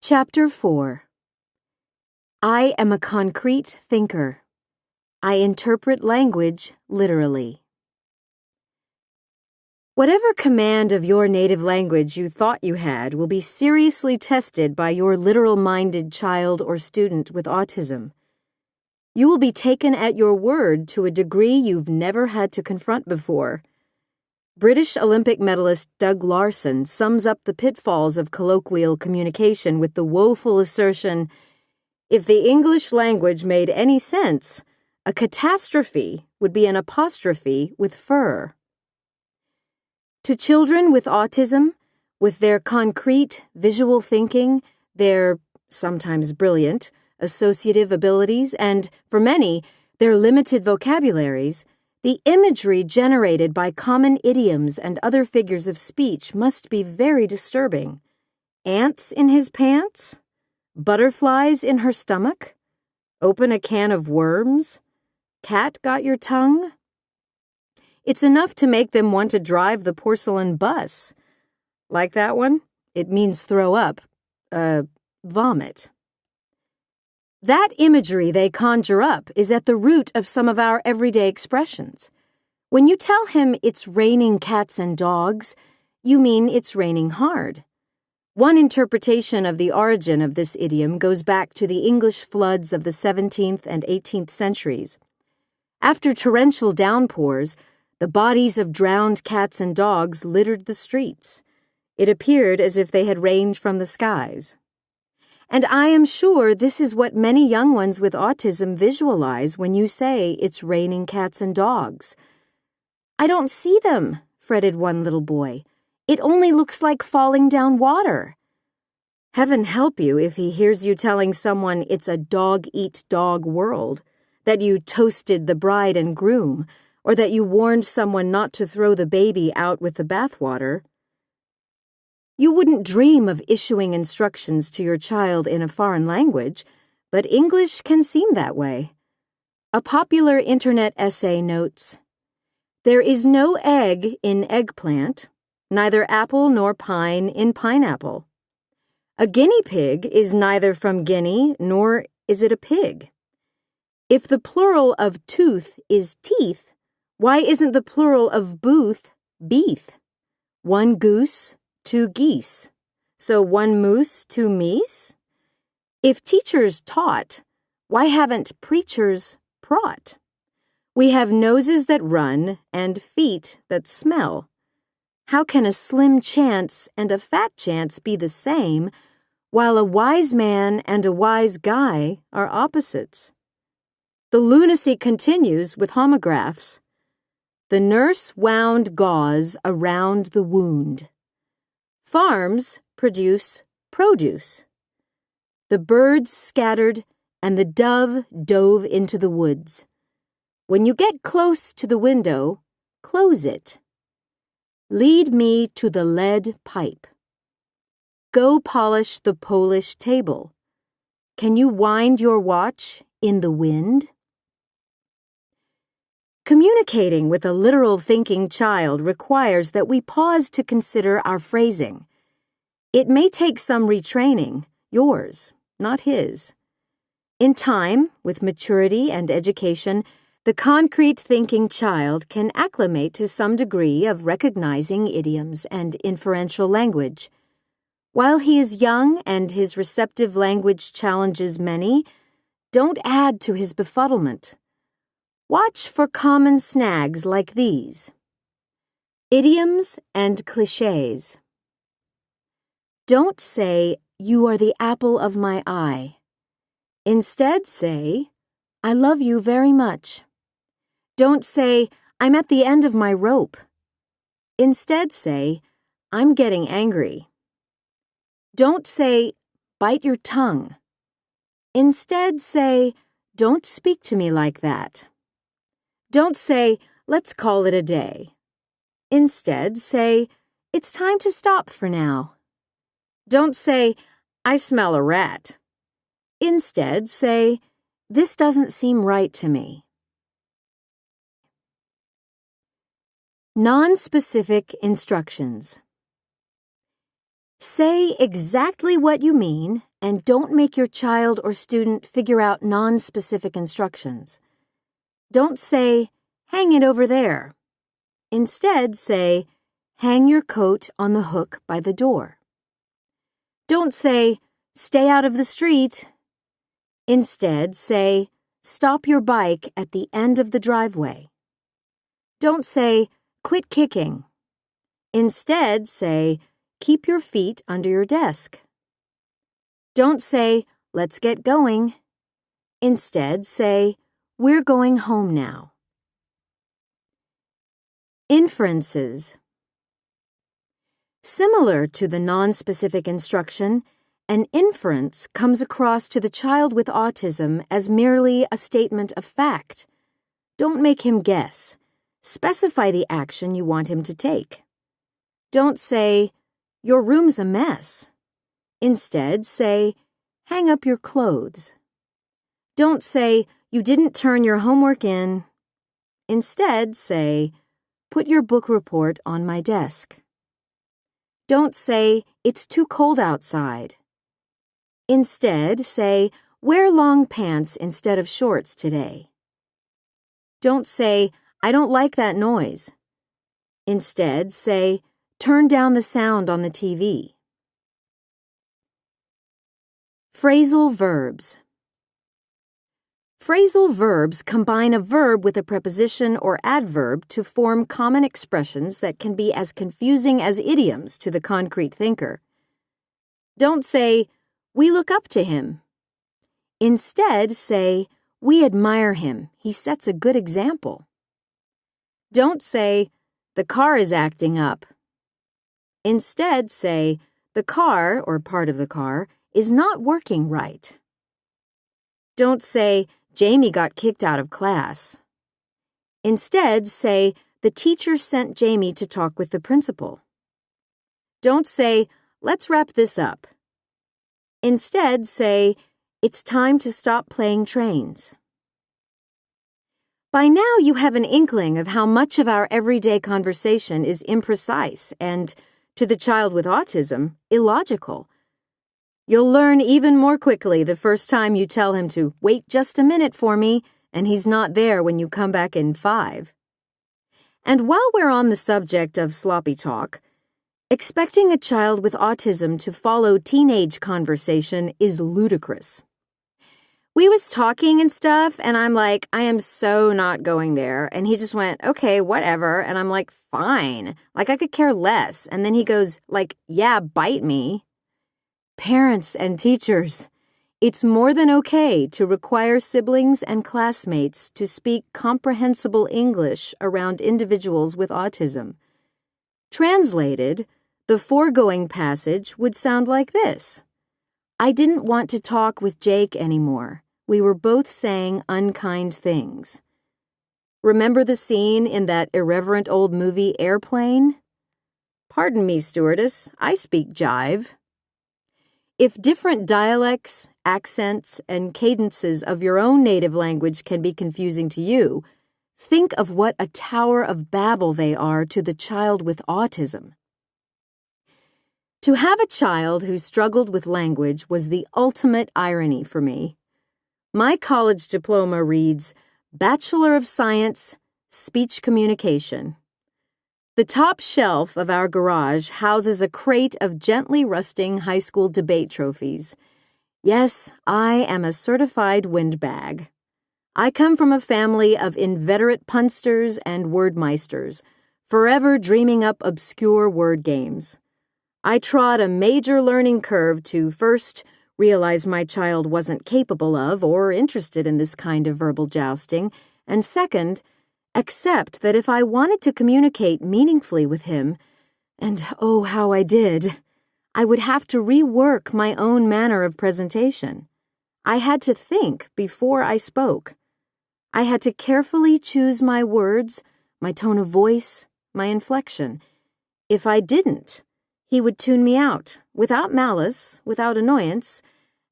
Chapter 4. I am a concrete thinker. I interpret language literally. Whatever command of your native language you thought you had will be seriously tested by your literal-minded child or student with autism. You will be taken at your word to a degree you've never had to confront before. British Olympic medalist Doug Larson sums up the pitfalls of colloquial communication with the woeful assertion, "If the English language made any sense, a catastrophe would be an apostrophe with fur." To children with autism, with their concrete visual thinking, their sometimes brilliant associative abilities, and, for many, their limited vocabularies, the imagery generated by common idioms and other figures of speech must be very disturbing. Ants in his pants? Butterflies in her stomach? Open a can of worms? Cat got your tongue? It's enough to make them want to drive the porcelain bus. Like that one? It means throw up. Vomit. That imagery they conjure up is at the root of some of our everyday expressions. When you tell him it's raining cats and dogs, you mean it's raining hard. One interpretation of the origin of this idiom goes back to the English floods of the 17th and 18th centuries. After torrential downpours, the bodies of drowned cats and dogs littered the streets. It appeared as if they had rained from the skies. And I am sure this is what many young ones with autism visualize when you say it's raining cats and dogs. "I don't see them," fretted one little boy. "It only looks like falling down water." Heaven help you if he hears you telling someone it's a dog-eat-dog world, that you toasted the bride and groom, or that you warned someone not to throw the baby out with the bathwater. You wouldn't dream of issuing instructions to your child in a foreign language, but English can seem that way. A popular internet essay notes, "There is no egg in eggplant, neither apple nor pine in pineapple. A guinea pig is neither from Guinea nor is it a pig. If the plural of tooth is teeth, why isn't the plural of booth beef? One goose, two geese. So one moose, two meese? If teachers taught, why haven't preachers praught? We have noses that run and feet that smell. How can a slim chance and a fat chance be the same, while a wise man and a wise guy are opposites?" The lunacy continues with homographs. "The nurse wound gauze around the wound. Farms produce produce. The birds scattered and the dove dove into the woods. When you get close to the window, close it. Lead me to the lead pipe. Go polish the Polish table. Can you wind your watch in the wind?" Communicating with a literal thinking child requires that we pause to consider our phrasing. It may take some retraining, yours, not his. In time, with maturity and education, the concrete thinking child can acclimate to some degree of recognizing idioms and inferential language. While he is young and his receptive language challenges many, don't add to his befuddlement. Watch for common snags like these. Idioms and clichés. Don't say, "You are the apple of my eye." Instead say, "I love you very much." Don't say, "I'm at the end of my rope." Instead say, "I'm getting angry." Don't say, "Bite your tongue." Instead say, "Don't speak to me like that." Don't say, "Let's call it a day." Instead say, "It's time to stop for now." Don't say, "I smell a rat." Instead say, "This doesn't seem right to me." Non-specific instructions. Say exactly what you mean and don't make your child or student figure out non-specific instructions. Don't say, "Hang it over there." Instead, say, "Hang your coat on the hook by the door." Don't say, "Stay out of the street." Instead, say, "Stop your bike at the end of the driveway." Don't say, "Quit kicking." Instead, say, "Keep your feet under your desk." Don't say, "Let's get going." Instead, say, "We're going home now." Inferences. Similar to the non-specific instruction, an inference comes across to the child with autism as merely a statement of fact. Don't make him guess. Specify the action you want him to take. Don't say, "Your room's a mess." Instead, say, "Hang up your clothes." Don't say, "You didn't turn your homework in." Instead, say, "Put your book report on my desk." Don't say, "It's too cold outside." Instead, say, "Wear long pants instead of shorts today." Don't say, "I don't like that noise." Instead, say, "Turn down the sound on the TV." Phrasal verbs. Phrasal verbs combine a verb with a preposition or adverb to form common expressions that can be as confusing as idioms to the concrete thinker. Don't say, "We look up to him." Instead, say, "We admire him. He sets a good example." Don't say, "The car is acting up." Instead, say, "The car, or part of the car, is not working right." Don't say, "Jamie got kicked out of class." Instead, say, "The teacher sent Jamie to talk with the principal." Don't say, "Let's wrap this up." Instead, say, "It's time to stop playing trains." By now, you have an inkling of how much of our everyday conversation is imprecise and, to the child with autism, illogical. You'll learn even more quickly the first time you tell him to wait just a minute for me, and he's not there when you come back in 5. And while we're on the subject of sloppy talk, expecting a child with autism to follow teenage conversation is ludicrous. We was talking and stuff, and I'm like, "I am so not going there." And he just went, "Okay, whatever." And I'm like, "Fine." Like I could care less. And then he goes, like, "Yeah, bite me." Parents and teachers, it's more than okay to require siblings and classmates to speak comprehensible English around individuals with autism. Translated, the foregoing passage would sound like this. I didn't want to talk with Jake anymore. We were both saying unkind things. Remember the scene in that irreverent old movie Airplane? Pardon me, stewardess, I speak jive. If different dialects, accents, and cadences of your own native language can be confusing to you, think of what a tower of Babel they are to the child with autism. To have a child who struggled with language was the ultimate irony for me. My college diploma reads, Bachelor of Science, Speech Communication. The top shelf of our garage houses a crate of gently rusting high school debate trophies. Yes, I am a certified windbag. I come from a family of inveterate punsters and wordmeisters, forever dreaming up obscure word games. I trod a major learning curve to first realize my child wasn't capable of or interested in this kind of verbal jousting, and second, accept that if I wanted to communicate meaningfully with him, and oh, how I did, I would have to rework my own manner of presentation. I had to think before I spoke. I had to carefully choose my words, my tone of voice, my inflection. If I didn't, he would tune me out, without malice, without annoyance,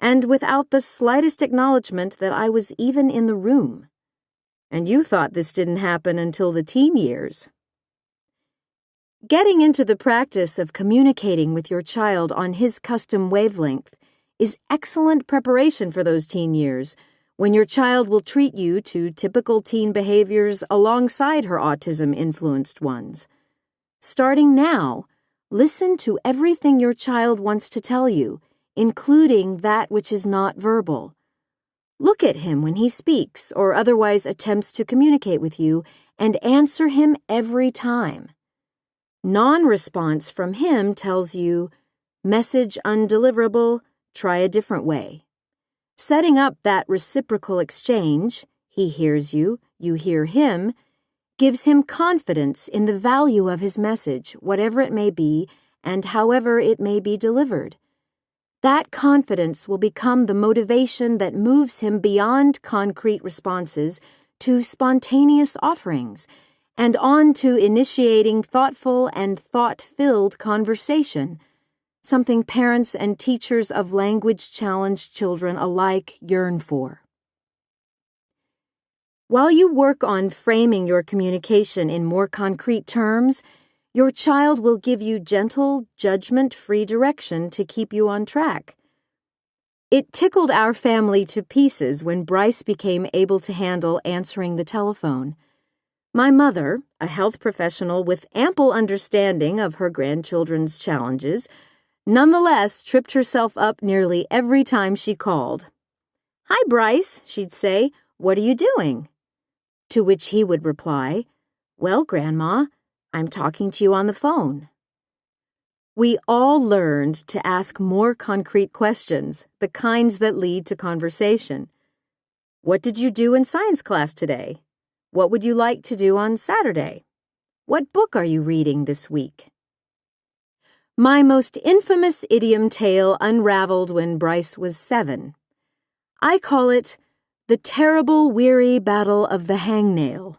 and without the slightest acknowledgement that I was even in the room. And you thought this didn't happen until the teen years. Getting into the practice of communicating with your child on his custom wavelength is excellent preparation for those teen years, when your child will treat you to typical teen behaviors alongside her autism-influenced ones. Starting now, listen to everything your child wants to tell you, including that which is not verbal. Look at him when he speaks or otherwise attempts to communicate with you and answer him every time. Non-response from him tells you, message undeliverable, try a different way. Setting up that reciprocal exchange, he hears you, you hear him, gives him confidence in the value of his message, whatever it may be and however it may be delivered. That confidence will become the motivation that moves him beyond concrete responses to spontaneous offerings and on to initiating thoughtful and thought-filled conversation, something parents and teachers of language-challenged children alike yearn for. While you work on framing your communication in more concrete terms, your child will give you gentle, judgment-free direction to keep you on track. It tickled our family to pieces when Bryce became able to handle answering the telephone. My mother, a health professional with ample understanding of her grandchildren's challenges, nonetheless tripped herself up nearly every time she called. "Hi, Bryce," she'd say, "what are you doing?" To which he would reply, "Well, Grandma, I'm talking to you on the phone." We all learned to ask more concrete questions, the kinds that lead to conversation. What did you do in science class today? What would you like to do on Saturday? What book are you reading this week? My most infamous idiom tale unraveled when Bryce was 7. I call it the terrible, weary battle of the hangnail.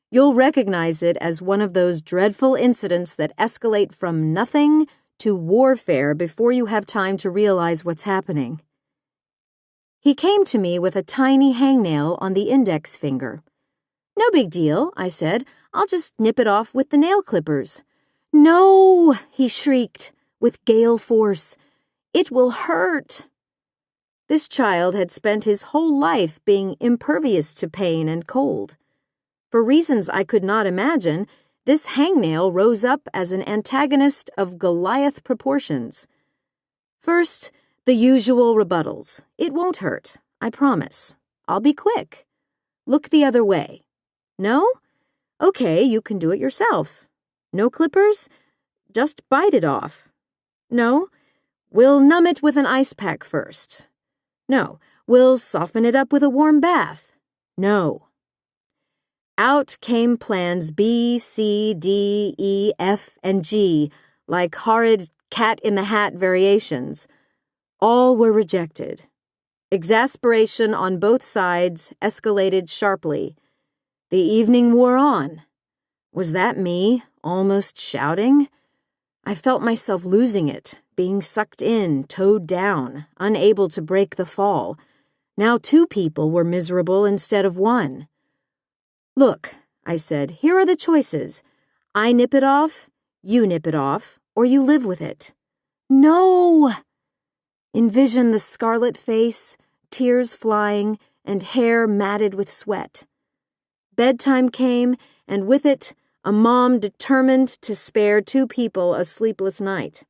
You'll recognize it as one of those dreadful incidents that escalate from nothing to warfare before you have time to realize what's happening. He came to me with a tiny hangnail on the index finger. "No big deal," I said. "I'll just nip it off with the nail clippers." "No," he shrieked with gale force. "It will hurt." This child had spent his whole life being impervious to pain and cold. For reasons I could not imagine, this hangnail rose up as an antagonist of Goliath proportions. First, the usual rebuttals. "It won't hurt, I promise. I'll be quick. Look the other way." "No? Okay, you can do it yourself. No clippers? Just bite it off." "No? We'll numb it with an ice pack first." "No, we'll soften it up with a warm bath." "No." Out came plans B, C, D, E, F, and G, like horrid cat-in-the-hat variations. All were rejected. Exasperation on both sides escalated sharply. The evening wore on. Was that me, almost shouting? I felt myself losing it, being sucked in, towed down, unable to break the fall. Now 2 people were miserable instead of 1. "Look," I said, "here are the choices. I nip it off, you nip it off, or you live with it." "No!" Envision the scarlet face, tears flying, and hair matted with sweat. Bedtime came, and with it, a mom determined to spare 2 people a sleepless night.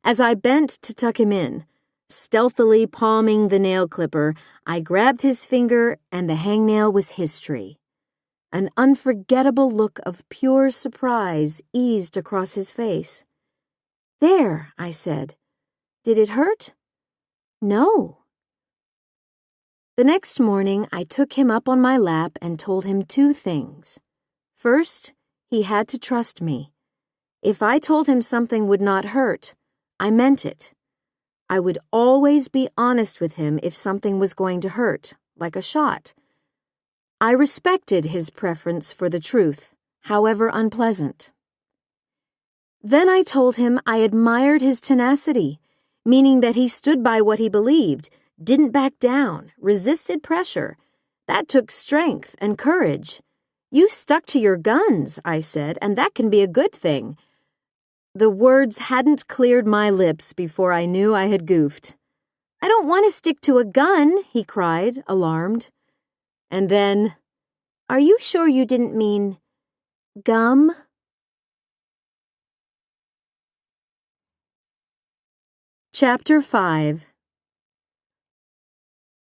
As I bent to tuck him in, stealthily palming the nail clipper, I grabbed his finger and the hangnail was history. An unforgettable look of pure surprise eased across his face. "There," I said. "Did it hurt?" "No." The next morning, I took him up on my lap and told him 2 things. First, he had to trust me. If I told him something would not hurt, I meant it. I would always be honest with him if something was going to hurt, like a shot. I respected his preference for the truth, however unpleasant. Then I told him I admired his tenacity, meaning that he stood by what he believed, didn't back down, resisted pressure. That took strength and courage. You stuck to your guns, I said, and that can be a good thing. The words hadn't cleared my lips before I knew I had goofed. I don't want to stick to a gun, he cried, alarmed. And then, are you sure you didn't mean gum? Chapter 5